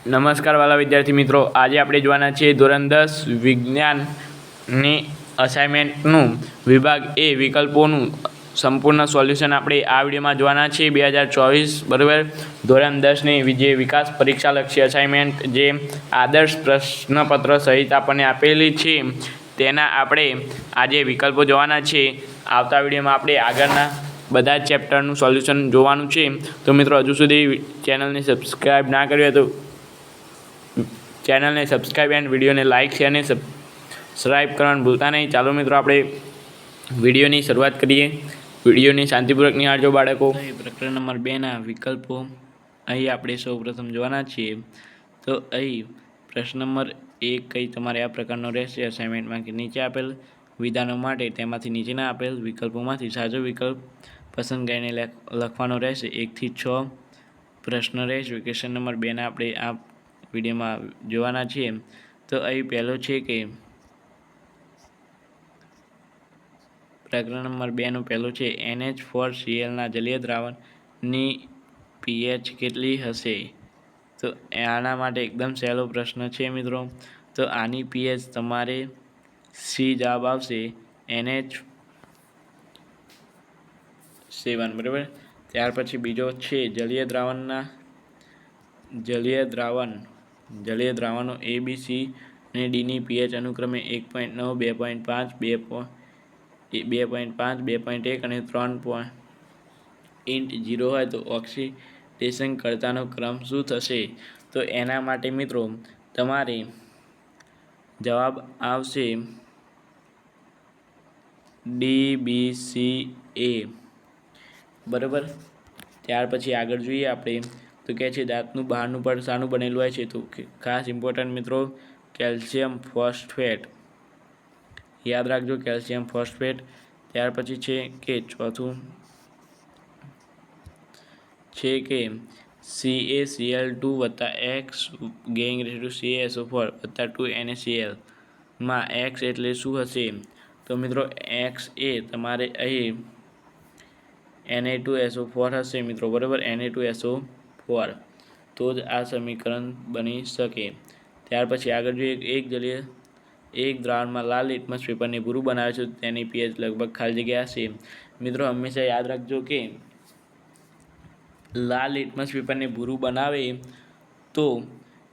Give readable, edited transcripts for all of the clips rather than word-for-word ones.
નમસ્કાર વાલા વિદ્યાર્થી મિત્રો, આજે આપણે જોવાના છીએ ધોરણ 10 વિજ્ઞાનની અસાઇનમેન્ટનું વિભાગ એ વિકલ્પોનું સંપૂર્ણ સોલ્યુશન આપણે આ વિડીયોમાં જોવાના છીએ. 2024 બરાબર ધોરણ 10ની જે વિકાસ પરીક્ષાલક્ષી અસાઇનમેન્ટ જે આદર્શ પ્રશ્નપત્ર સહિત આપણને આપેલી છે તેના આપણે આજે વિકલ્પો જોવાના છે. આવતા વિડીયોમાં આપણે આગળના બધા જ ચેપ્ટરનું સોલ્યુશન જોવાનું છે. તો મિત્રો, હજુ સુધી ચેનલને સબસ્ક્રાઈબ ના કરી હોય તો ચેનલને સબસ્ક્રાઈબ એન્ડ વિડીયોને લાઇક શેર અને સબસ્ક્રાઈબ કરવાનું ભૂલતા નહીં. ચાલો મિત્રો, આપણે વિડીયોની શરૂઆત કરીએ. વિડીયોની શાંતિપૂર્વક નિહાળજો બાળકો. પ્રકરણ નંબર 2ના વિકલ્પો અહીં આપણે સૌપ્રથમ જોવાના છીએ. તો અહીં પ્રશ્ન નંબર 1 કંઈ તમારે આ પ્રકારનો રહેશે. અસાઇનમેન્ટમાં કે નીચે આપેલ વિધાનો માટે તેમાંથી નીચેના આપેલ વિકલ્પોમાંથી સાચો વિકલ્પ પસંદ કરીને લખવાનો રહેશે. 1 થી 6 પ્રશ્ન રહેશે. ક્વેશ્ચન નંબર 2ના આપણે આ વિડીયોમાં જોવાના છીએ. તો અહીં પહેલો છે કે પ્રકરણ નંબર 2નું પહેલું છે NH4Clના જલીય દ્રાવણની pH કેટલી હશે? તો આના માટે એકદમ સહેલો પ્રશ્ન છે મિત્રો. તો આની pH તમારે સી જવાબ આવશે, NH7 બરાબર. ત્યાર પછી બીજો છે જલીય દ્રાવણો A, B, C અને Dની pH અનુક્રમે 1.9, 2.5, 2.5, 2.1 અને 3.0 હોય તો ઓક્સિડેશન કર્તાનો ક્રમ શું થશે? તો એના માટે મિત્રો તમારે જવાબ આવશે DBCA બરાબર. ત્યાર પછી આગળ જોઈએ આપણે તો કહે છે દાંતનું બહારનું પડ શાનું બનેલું હોય છે? તો ખાસ ઇમ્પોર્ટન્ટ મિત્રો, કેલ્શિયમ ફોસ્ફેટ. યાદ રાખજો, કેલ્શિયમ ફોસ્ફેટ. ત્યાર પછી છે કે ચોથું છે કે CaCl2 + X CaSO4 + 2NaCl માં X એટલે શું હશે? તો મિત્રો X એ તમારે અહીં Na2SO4 હશે મિત્રો બરાબર. Na2SO4 તો જ આ સમીકરણ બની શકે. ત્યાર પછી આગળ જોઈએ એક દ્રાવણમાં લાલ લિટમસ પેપરને ભૂરું બનાવે છે તો તેની pH લગભગ ખાલી જગ્યા હશે. મિત્રો હંમેશા યાદ રાખજો કે લાલ લિટમસ પેપરને ભૂરું બનાવે તો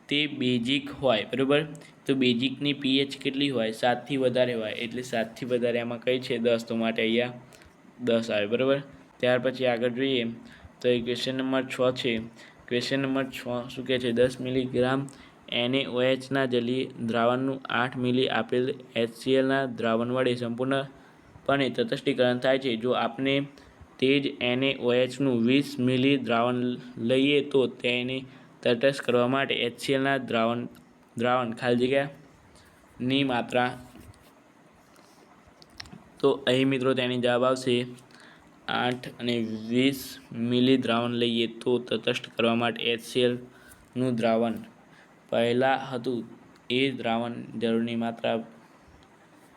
તે બેઝિક હોય બરાબર. તો બેઝિકની pH કેટલી હોય? 7 થી વધારે હોય. એટલે 7 થી વધારે એમાં કઈ છે? 10. તો માટે અહીંયા 10 આવે બરાબર. ત્યાર પછી આગળ જોઈએ તો એ ક્વેશ્ચન નંબર 6 છે. ક્વેશ્ચન નંબર 6 શું કહે છે? 10 મિલીગ્રામ NaOHના જલીય દ્રાવણનું 8 મિલી આપેલ HClના દ્રાવણ વડે સંપૂર્ણપણે તટસ્થીકરણ થાય છે. જો આપણે તે જ NaOHનું 20 મિલી દ્રાવણ લઈએ તો તેને તટસ્થ કરવા માટે HClના દ્રાવણ ખાલી જગ્યાની માત્રા. તો અહીં મિત્રો તેની જવાબ આવશે 8 અને 20 મિલી દ્રાવણ લઈએ તો તટસ્થ કરવા માટે HClનું દ્રાવણ પહેલાં હતું એ દ્રાવણ જરૂરની માત્રા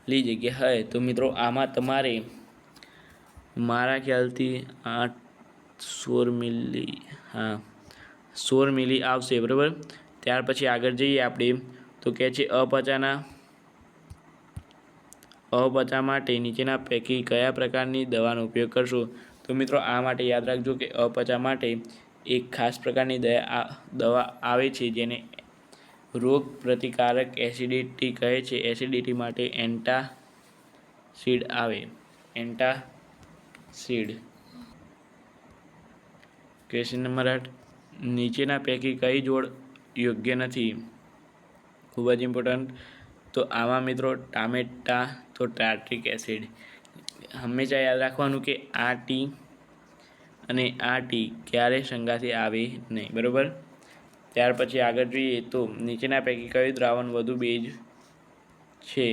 લી જગ્યા હોય. તો મિત્રો આમાં તમારે મારા ખ્યાલથી 16 મિલી આવશે બરાબર. ત્યાર પછી આગળ જઈએ આપણે તો કહે છે અપચા માટે નીચેના પૈકી કયા પ્રકારની દવાનો ઉપયોગ કરશો? તો મિત્રો આ માટે યાદ રાખજો કે અપચા માટે એક ખાસ પ્રકારની દવા આવે છે જેને રોગ પ્રતિકારક એસિડિટી કહે છે. એસિડિટી માટે એન્ટાસિડ આવે. ક્વેશ્ચન નંબર 8 નીચેના પૈકી કઈ જોડ યોગ્ય નથી? ખૂબ જ ઇમ્પોર્ટન્ટ. તો આમાં મિત્રો ટામેટા તો ટાર્ટ્રિક એસિડ. હંમેશા યાદ રાખવાનું કે આ ટી અને આ ટી ક્યારેય સંગાથે આવે નહીં બરાબર. ત્યાર પછી આગળ જોઈએ તો નીચેના પૈકી કયું દ્રાવણ વધુ બેઝ છે?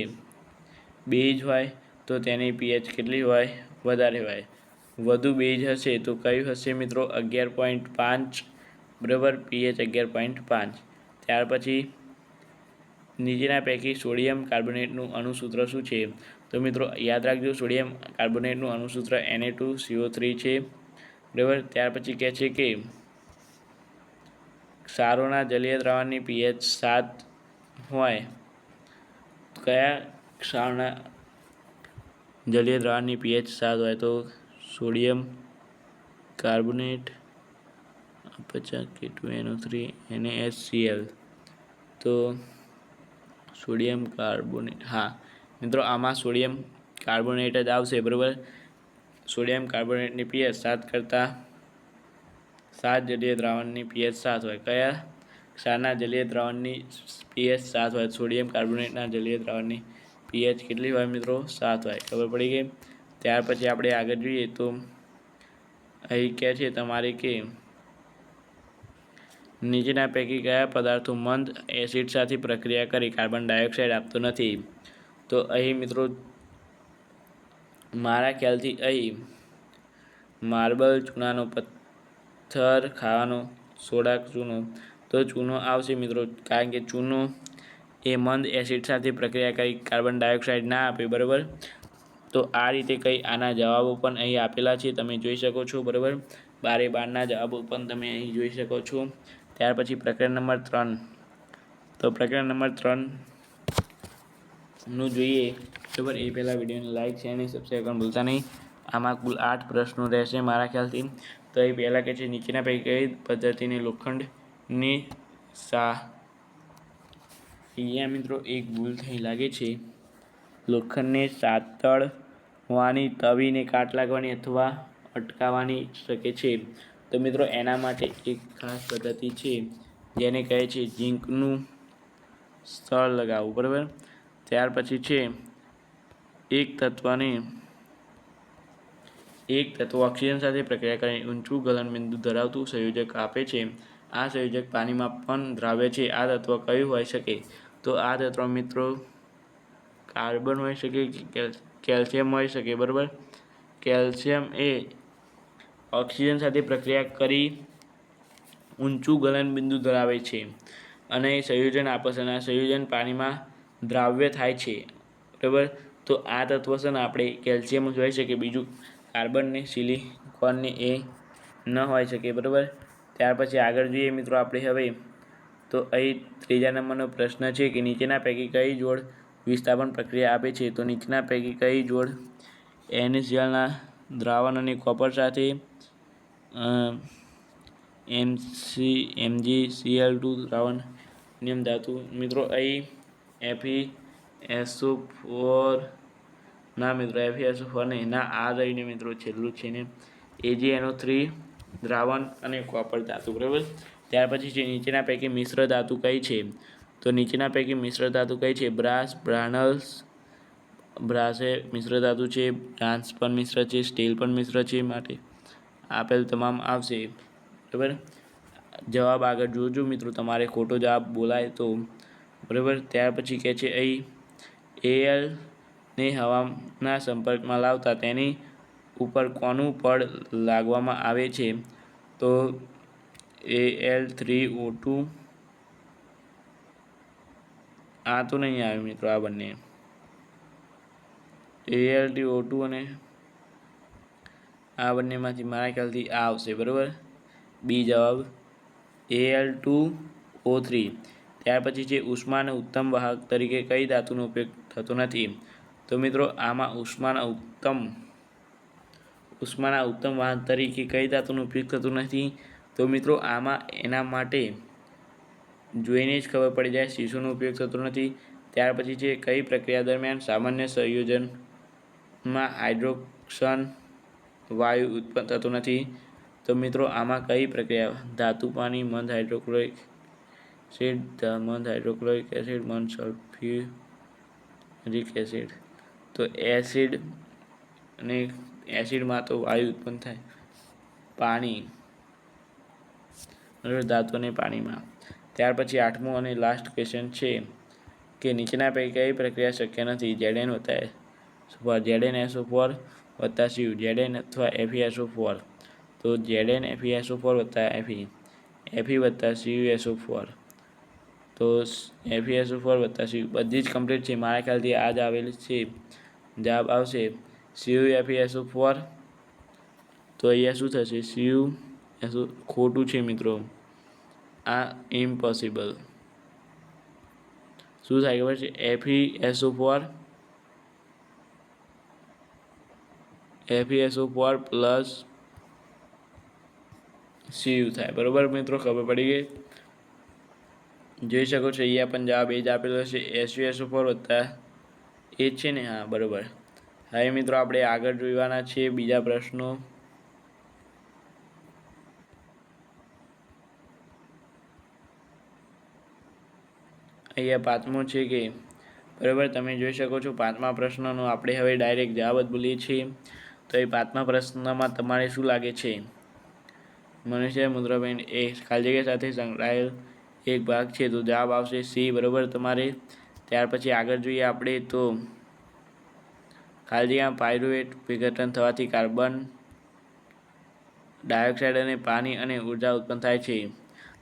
બેઝ હોય તો તેની pH કેટલી હોય? વધારે હોય. વધુ બેઝ હશે તો કયું હશે મિત્રો? 11.5 બરાબર. pH 11.5. ત્યાર પછી નીચેના પૈકી સોડિયમ કાર્બોનેટનું અણુસૂત્ર શું છે? તો મિત્રો યાદ રાખજો, સોડિયમ કાર્બોનેટનું અણુસૂત્ર Na2CO3 છે બરાબર. ત્યાર પછી કહે છે કે ક્ષારોના જલીય દ્રાવણની pH 7 હોય, કયા ક્ષારના જલીય દ્રાવણની pH 7 હોય? તો સોડિયમ કાર્બોનેટ, પછી K2NO3 NaHCl. તો સોડિયમ કાર્બોનેટ, હા મિત્રો આમાં સોડિયમ કાર્બોનેટ જ આવશે, બરાબર. સોડિયમ કાર્બોનેટની pH 7 કરતાં 7 જલીય દ્રાવણની pH 7 હોય. કયા ક્ષારના જલીય દ્રાવણની pH 7 હોય? સોડિયમ કાર્બોનેટના જલીય દ્રાવણની pH કેટલી હોય મિત્રો? 7 હોય. ખબર પડી ગઈ. ત્યાર પછી આપણે આગળ જોઈએ તો અહીં કહે છે તમારે કે નીચેના પૈકી કયા પદાર્થો મંદ એસિડ સાથે પ્રક્રિયા કરી કાર્બન ડાયોક્સાઇડ આપતો નથી? તો અહીં મિત્રો મારા ખ્યાલથી અહીં માર્બલ, ચૂનાનો પથ્થર, ખાવાનો સોડા ચૂનો, તો ચૂનો આવશે મિત્રો, કારણ કે ચૂનો એ મંદ એસિડ સાથે પ્રક્રિયા કરી કાર્બન ડાયોક્સાઇડ ના આપે, બરાબર. તો આ રીતે કંઈ આના જવાબો પણ અહીં આપેલા છે, તમે જોઈ શકો છો, બરાબર. 12 જવાબો પણ તમે અહીં જોઈ શકો છો. ત્યાર પછી પ્રકરણ નંબર 3. તો પ્રકરણ નંબર 3નું જોઈએ, બરાબર. એ પહેલાં વિડીયોને લાઇક, શેર અને સબસ્ક્રાઈબ કરવાનું ભૂલતા નહીં. આમાં કુલ 8 પ્રશ્નો રહેશે મારા ખ્યાલથી. તો એ પહેલાં કહે છે નીચેના પૈકી કઈ પદ્ધતિને લોખંડની અહીંયા મિત્રો એક ભૂલ થઈ લાગે છે. લોખંડને સાતળવાની, તવીને કાટ લાગવાની અથવા અટકાવવાની શકે છે. તો મિત્રો એના માટે એક ખાસ પદ્ધતિ છે જેને કહે છે ઝીંકનું સ્થળ લગાવવું, બરાબર. ત્યાર પછી છે એક તત્વ ઓક્સિજન સાથે પ્રક્રિયા કરીને ઊંચું ગલનબિંદુ ધરાવતું સંયોજક આપે છે. આ સંયોજક પાણીમાં પણ દ્રાવ્ય છે. આ તત્વ કયું હોઈ શકે? તો આ તત્વ મિત્રો કાર્બન હોઈ શકે, કેલ્શિયમ હોઈ શકે, બરાબર. કેલ્શિયમ એ ઓક્સિજન સાથે પ્રક્રિયા કરી ઊંચું ગલનબિંદુ ધરાવે છે અને સંયોજન આપે છે, અને આ સંયોજન પાણીમાં દ્રાવ્ય થાય છે, બરાબર. તો આ તત્વ છે ને આપણે કેલ્શિયમ હોઈ શકે, બીજું કાર્બન ને સિલિકોન ને એ ન હોઈ શકે, બરાબર. ત્યાર પછી આગળ જોઈએ મિત્રો આપણે હવે. તો અહીં 3જા નંબરનો પ્રશ્ન છે કે નીચેના પૈકી કઈ જોડ વિસ્થાપન પ્રક્રિયા આપે છે? તો નીચેના પૈકી કઈ જોડ NaClના દ્રાવણ અને કોપર સાથે MgCl2 દ્રાવણ નિયમ ધાતુ, મિત્રો અહીં FeSO4 ના મિત્રો, FeSO4 નહીં, ના આ રહીને મિત્રો છેલ્લું છે ને AgNO3 દ્રાવણ અને કોપર ધાતુ, બરાબર. ત્યાર પછી છે નીચેના પૈકી મિશ્ર ધાતુ કઈ છે? તો નીચેના પૈકી મિશ્ર ધાતુ કઈ છે? બ્રાસ એ મિશ્ર ધાતુ છે, બ્રાન્સ પણ મિશ્ર છે, સ્ટીલ પણ મિશ્ર છે, માટે આપેલ તમામ આવશે, બરાબર. જવાબ આગળ જોજો મિત્રો, તમારે ખોટો જવાબ બોલાય તો, બરાબર. ત્યાર પછી કહે છે અહીં Al ને હવાના સંપર્કમાં લાવતા તેની ઉપર કોનું પડ લાગવામાં આવે છે? તો Al3O2, આ તો નહીં આવે મિત્રો, આ બંને Al2O2 અને આ બંનેમાંથી મારા ખ્યાલથી આ આવશે, બરાબર. બી જવાબ Al2O3. ત્યાર પછી છે ઉષ્માના ઉત્તમ વાહક તરીકે કઈ ધાતુનો ઉપયોગ થતો નથી? તો મિત્રો આમાં ઉષ્માના ઉત્તમ વાહક તરીકે કઈ ધાતુનો ઉપયોગ થતો નથી? તો મિત્રો આમાં એના માટે જોઈને જ ખબર પડી જાય, શીશોનો ઉપયોગ થતો નથી. ત્યાર પછી છે કઈ પ્રક્રિયા દરમિયાન સામાન્ય સંયોજનમાં હાઇડ્રોક્સન વાયુ ઉત્પન્ન થતો નથી? તો મિત્રો આમાં કઈ પ્રક્રિયા? ધાતુ પાણી, મંદ હાઇડ્રોક્લોરિક એસિડ, મંદ સલ્ફ્યુરિક એસિડ. તો એસિડમાં તો વાયુ ઉત્પન્ન થાય, પાણી, ધાતુ અને પાણીમાં. ત્યાર પછી 8મું અને લાસ્ટ ક્વેશ્ચન છે કે નીચેના પૈકી કઈ પ્રક્રિયા શક્ય નથી? ZnSO4 વત્તા Cu, Zn અથવા FeSO4. તો Zn FeSO4 વત્તા Fe વત્તા CuSO4. તો FeSO4 વત્તા Cu બધી જ કમ્પ્લીટ છે મારા ખ્યાલથી, આ જ આવેલી છે. જવાબ આવશે CuFeSO4. તો અહીંયા શું થશે? CuSO ખોટું છે મિત્રો, આ ઇમ્પોસિબલ. શું થાય ખબર છે? FeSO4 પ્લસ Cu થાય. બરોબર મિત્રો, ખબર પડી ગઈ? જોઈ શકો છો અહીંયા પણ જવાબ એ જ આપેલો છે, SuSO4 વત્તા એ જ છે ને? હા, બરોબર. હવે મિત્રો આપણે આગળ જોવાના છીએ બીજા પ્રશ્નો. અહીંયા પાંચમો છે કે બરાબર, તમે જોઈ શકો છો પાંચમા પ્રશ્નનો આપણે હવે ડાયરેક્ટ જવાબ જ બોલીએ છીએ. તો એ પાંચમા પ્રશ્નમાં તમારે શું લાગે છે? મનુષ્ય મૂત્રપિંડ એ ખાલી જગ્યા સાથે સંકળાયેલ એક ભાગ છે, તો જવાબ આવશે સી. બરાબર તમારે. ત્યાર પછી આગળ જોઈએ આપણે તો ખાલી જગ્યા પાયરુવેટ વિઘટન થવાથી કાર્બન ડાયોક્સાઇડ અને પાણી અને ઉર્જા ઉત્પન્ન થાય છે.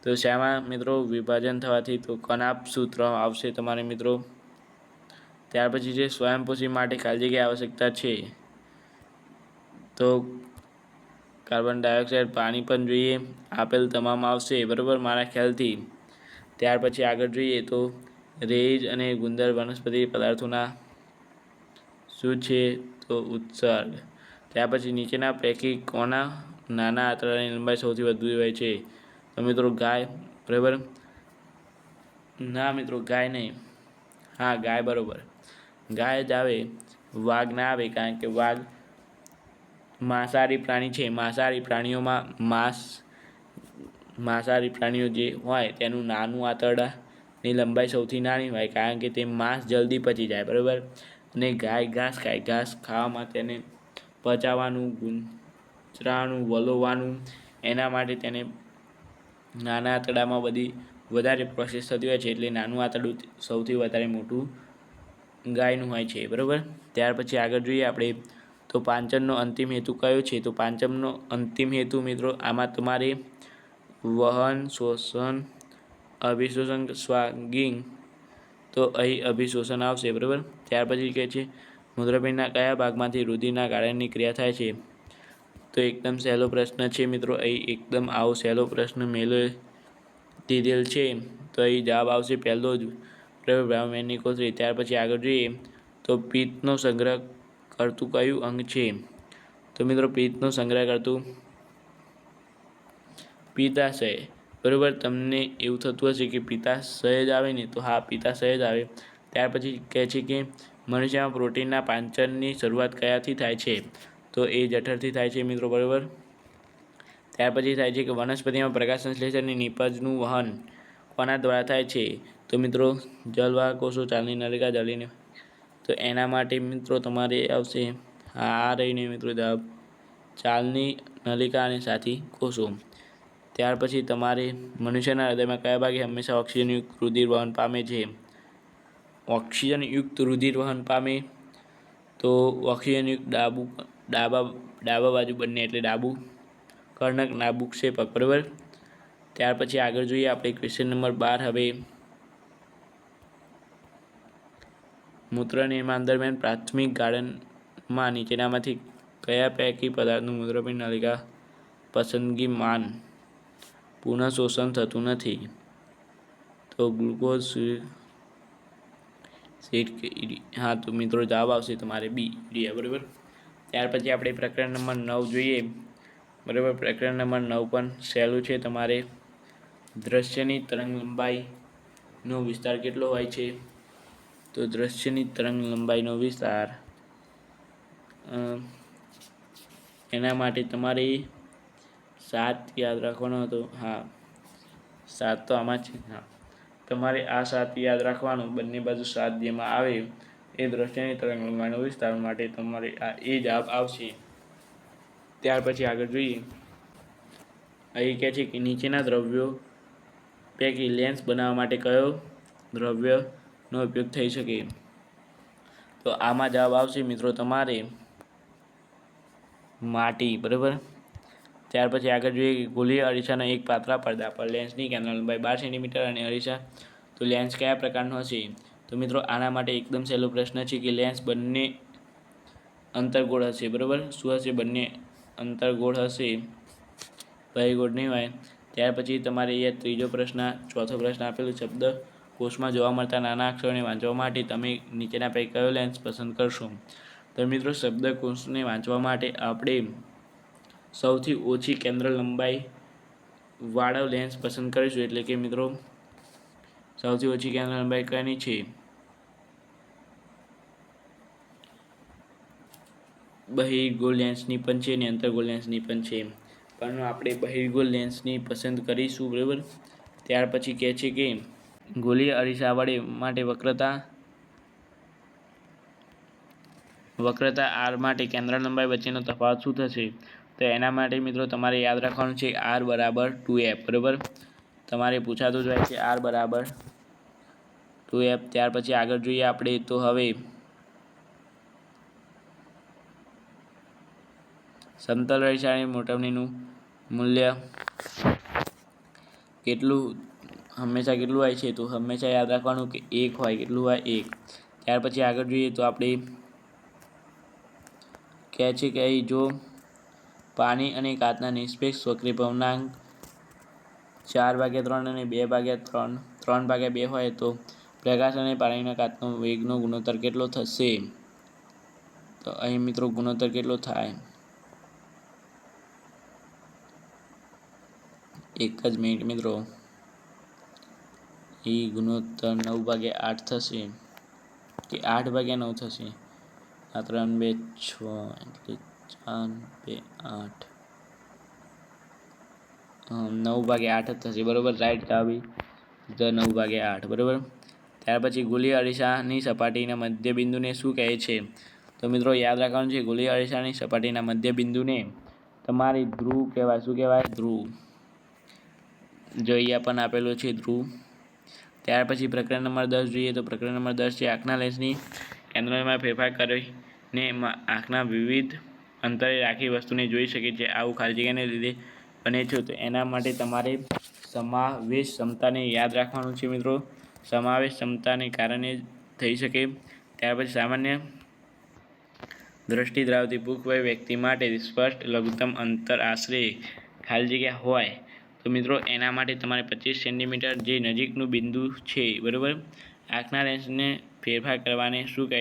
તો શામાં મિત્રો? વિભાજન થવાથી. તો કનાપ સૂત્ર આવશે તમારે મિત્રો. ત્યાર પછી જે સ્વયંપોષી માટે ખાલી જગ્યા આવશ્યકતા છે, તો કાર્બન ડાયોક્સાઇડ, પાણી પણ જોઈએ, આપેલ તમામ આવશે બરાબર મારા ખ્યાલથી. ત્યાર પછી આગળ જોઈએ તો રેઇઝ અને ગુંદર વનસ્પતિ પદાર્થોના શું છે? તો ઉત્સર્ગ. ત્યાર પછી નીચેના પૈકી કોના નાના આંતરડાની લંબાઈ સૌથી વધુ હોય છે? તો મિત્રો ગાય. બરાબર. ના મિત્રો, ગાય નહીં. હા, ગાય બરાબર. ગાય જ આવે, વાઘ ના આવે, કારણ કે વાઘ માંસાહારી પ્રાણી છે. માંસાહારી પ્રાણીઓ જે હોય તેનું નાનું આંતરડાની લંબાઈ સૌથી નાની હોય, કારણ કે તે માંસ જલ્દી પચી જાય. બરાબર. અને ગાય ઘાસ ખાય. ઘાસ ખાવામાં તેને પચાવવાનું, ગુંચરાવાનું, વલોવાનું, એના માટે તેને નાના આંતરડામાં વધારે પ્રોસેસ થતી હોય છે, એટલે નાનું આંતરડું સૌથી વધારે મોટું ગાયનું હોય છે. બરાબર. ત્યાર પછી આગળ જોઈએ આપણે તો પાંચમનો અંતિમ હેતુ કયો છે? તો પાંચમનો અંતિમ હેતુ મિત્રો આમાં તમારે વહન, શોષણ, અભિશોષણ, સ્વાગિંગ. તો અહીં અભિશોષણ આવશે. બરાબર. ત્યાર પછી કહે છે મૂત્રપિંડના કયા ભાગમાંથી રુધિરના ગાળણની ક્રિયા થાય છે? તો એકદમ સહેલો પ્રશ્ન છે મિત્રો. અહીં એકદમ આવો સહેલો પ્રશ્ન મેલે દીધેલ છે, તો અહીં જવાબ આવશે પહેલો જ. બરાબર, બ્રાહ્મણની કોથળી. ત્યાર પછી આગળ જોઈએ તો પિત્તનો સંગ્રહ કરતું કયું અંગ છે? તો મિત્રો પિત્તનો સંગ્રહ કરતું પિત્તાશય. બરાબર. તમને એવું થતું હશે કે પિત્તાશય જ આવે ને? તો હા, પિત્તાશય જ આવે. ત્યાર પછી કહે છે કે મનુષ્યમાં પ્રોટીનના પાંચનની શરૂઆત કયાથી થાય છે? તો એ જઠરથી થાય છે મિત્રો. બરાબર. ત્યાર પછી થાય છે કે વનસ્પતિમાં પ્રકાશ સંશ્લેષણ અને નિપજનું વહન કોના દ્વારા થાય છે? તો મિત્રો જલવાહક કોષો, ચાલની નલિકા, જલીય. તો એના માટે મિત્રો તમારે આવશે આ રહીને મિત્રો જવાબ, ચાલની નલિકા અને સાથી કોષો. ત્યાર પછી તમારે મનુષ્યના હૃદયમાં કયા ભાગે હંમેશા ઓક્સિજનયુક્ત રુધિર વહન પામે છે? ઓક્સિજનયુક્ત રુધિર વહન પામે તો ઓક્સિજનયુક્ત ડાબા બાજુ બંને, એટલે ડાબું કર્ણક, નાબુક ક્ષેપક. બરાબર. ત્યાર પછી આગળ જોઈએ આપણે ક્વેશ્ચન નંબર 12. હવે મૂત્ર નિર્માણ દરમિયાન પ્રાથમિક ગાળણમાં નીચેનામાંથી કયા પૈકી પદાર્થનું મૂત્રપિંડ નલિકા પસંદગી માન પુનઃશોષણ થતું નથી? તો ગ્લુકોઝ, હા, તો મિત્રો જવાબ આવશે તમારે બી, યુરિયા. બરાબર. ત્યાર પછી આપણે પ્રકરણ નંબર 9 જોઈએ. બરાબર. પ્રકરણ નંબર 9 પણ સહેલું છે તમારે. દ્રશ્યની તરંગ લંબાઈનો વિસ્તાર કેટલો હોય છે? તો દ્રશ્યની તરંગ લંબાઈનો વિસ્તાર, એના માટે તમારે 7 યાદ રાખવાનો હતો. હા, 7 તો આમાં છે. હા, તમારે આ 7 યાદ રાખવાનું. બંને બાજુ 7 જેમાં આવે એ દ્રશ્યની તરંગ લંબાઈનો વિસ્તાર માટે તમારે આ એ જવાબ આવશે. ત્યાર પછી આગળ જોઈએ. અહીં કહે છે કે નીચેના દ્રવ્યો પૈકી લેન્સ બનાવવા માટે કયો દ્રવ્યનો ઉપયોગ થઈ શકે? તો આમાં જવાબ આવશે મિત્રો તમારે માટી. બરાબર. ત્યાર પછી આગળ જોઈએ કે ગોલીય અરીસાના એક પાતળા પડદા પર લેન્સની કેન્દ્ર લંબાઈ 12 સેન્ટીમીટર અને અરીસા, તો લેન્સ કયા પ્રકારનો હશે? તો મિત્રો આના માટે એકદમ સહેલો પ્રશ્ન છે કે લેન્સ બંને અંતર્ગોળ હશે. બરાબર. શું હશે? બંને અંતર્ગોળ હશે, પરિગોળ નહીં હોય. ત્યાર પછી તમારે અહીંયા ત્રીજો પ્રશ્ન, ચોથો પ્રશ્ન આપેલું શબ્દ કોષમાં જોવા મળતા નાના અક્ષરોને વાંચવા માટે તમે નીચેના પૈકી કયો લેન્સ પસંદ કરશો? તો મિત્રો શબ્દકોશને વાંચવા માટે આપણે સૌથી ઓછી કેન્દ્ર લંબાઈ વાળો લેન્સ પસંદ કરીશું. એટલે કે મિત્રો સૌથી ઓછી કેન્દ્ર લંબાઈ કયાની છે? બહિર્ગોળ લેન્સની પણ છે અને અંતર્ગોળ લેન્સની પણ છે, પણ આપણે બહિર્ગોળ લેન્સની પસંદ કરીશું. બરાબર. ત્યાર પછી કહે છે કે ગોલીય અરીસા વડે માટે વક્રતા આર માટે કેન્દ્ર લંબાઈ વચ્ચેનો તફાવત શું થશે? તો એના માટે મિત્રો તમારે યાદ રાખવાનું છે આર બરાબર 2f. બરાબર. તમારે પૂછાતું જ હોય છે આર બરાબર 2f. ત્યાર પછી આગળ જોઈએ આપણે તો હવે સમતલ અરીસાની મોટવણીનું મૂલ્ય હંમેશા કેટલું હોય છે? તો હંમેશા યાદ રાખવાનું કે 1 હોય. કેટલું હોય? 1. ત્યાર પછી આગળ જોઈએ તો આપણે કહે છે કે જો પાણી અને કાચના નિરપેક્ષ વક્રી ભવનાંક 4/3 અને 3/2 હોય તો પ્રકાશ અને પાણીના કાચનો વેગનો ગુણોત્તર કેટલો થશે? તો અહીં મિત્રો ગુણોત્તર કેટલો થાય? એક જ મિનિટ મિત્રો. એ ગુણોત્તર 9/8 થશે કે 8/9 થશે? આ 3 2 6 એટલે 4 2 8 9/8 જ થશે. બરાબર. રાઈટ જવાબ 9/8. બરાબર. ત્યાર પછી ગોલીય અરીસાની સપાટીના મધ્ય બિંદુને શું કહે છે? તો મિત્રો યાદ રાખવાનું છે ગોલીય અરીસાની સપાટીના મધ્ય બિંદુને તમારી ધ્રુવ કહેવાય. શું કહેવાય? ધ્રુવ. જો અહીંયા પણ આપેલો છે ધ્રુવ. ત્યાર પછી પ્રકરણ નંબર 10 જોઈએ તો પ્રકરણ નંબર 10 છે આંખના લેન્સની કેન્દ્રમાં ફેરફાર કરીને આંખના વિવિધ અંતરે રાખી વસ્તુને જોઈ શકે છે. આવું ખાલી જગ્યાને લીધે બને છે. તો એના માટે તમારે સમાવેશ ક્ષમતાને યાદ રાખવાનું છે મિત્રો. સમાવેશ ક્ષમતાને કારણે થઈ શકે. ત્યાર પછી સામાન્ય દ્રષ્ટિ ધરાવતી પુખ્ત વ્યક્તિ માટે સ્પષ્ટ લઘુત્તમ અંતર આશરે ખાલી જગ્યા હોય તો મિત્રો એના માટે તમારે 25 સેન્ટીમીટર જે નજીકનું બિંદુ છે. બરાબર. આંખના લેન્સને ફેરફાર કરવાને શું કહે?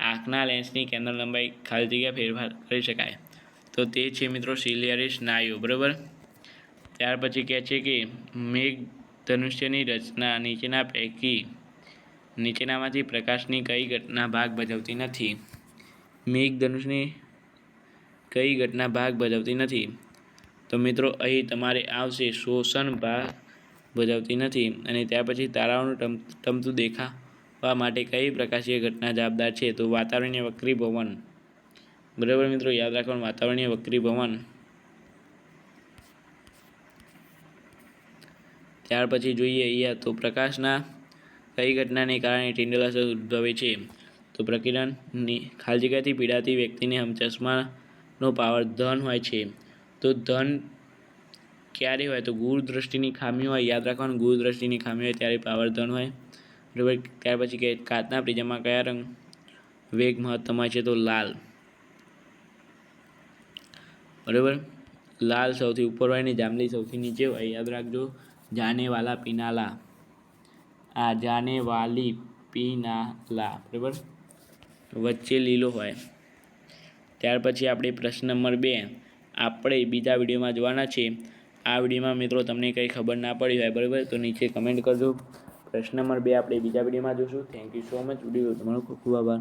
આંખના લેન્સની કેન્દ્ર લંબાઈ ખાલી જગ્યા ફેરફાર કરી શકાય તો તે છે મિત્રો સિલિયરી સ્નાયુ. બરાબર. ત્યાર પછી કહે છે કે મેઘ ધનુષ્યની રચના નીચેનામાંથી પ્રકાશની કઈ ઘટના ભાગ ભજવતી નથી? મેઘ ધનુષની કઈ ઘટના ભાગ ભજવતી નથી? તો મિત્રો અહીં તમારે આવશે શોષણ ભાગ ભજવતી નથી. અને ત્યાર પછી તારાઓનું ટમટમતું દેખાવા માટે કઈ પ્રકાશીય ઘટના જવાબદાર છે? તો વાતાવરણીય વક્રીભવન. બરાબર મિત્રો. યાદ રાખવાનું વાતાવરણીય વક્રીભવન. ત્યાર પછી જોઈએ અહીંયા તો પ્રકાશના કઈ ઘટનાને કારણે ટિન્ડલ અસર ઉદ્ભવે છે? તો પ્રકિરણની ખાલી જગ્યાથી પીડાતી વ્યક્તિને ચશ્માનો પાવર ધન હોય છે. તો ધન ક્યારે હોય? તો ગૂઢ દ્રષ્ટિની ખામી હોય. યાદ રાખવાનું ગૂઢ દ્રષ્ટિની ખામી હોય ત્યારે પાવર ધન હોય. બરાબર. ત્યાર પછી કે કાચના પ્રિઝમમાં કયા રંગ વેગ મહત્તમ હોય છે? તો લાલ. બરાબર. લાલ સૌથી ઉપર હોય ને જાંબલી સૌથી નીચે હોય. યાદ રાખજો. જાનેવાલા પીનાલા. જાનેવાલી પીનાલા. બરાબર. વચ્ચે લીલો હોય. ત્યાર પછી આપણે પ્રશ્ન નંબર 2 આપણે બીજા વિડીયોમાં જોવાના છે. આ વિડીયોમાં મિત્રો તમને કંઈ ખબર ના પડી હોય બરાબર તો નીચે કમેન્ટ કરજો. પ્રશ્ન નંબર 2 આપણે બીજા વિડીયોમાં જોઈશું. Thank you so much. Video તમારો ખૂબ ખૂબ આભાર.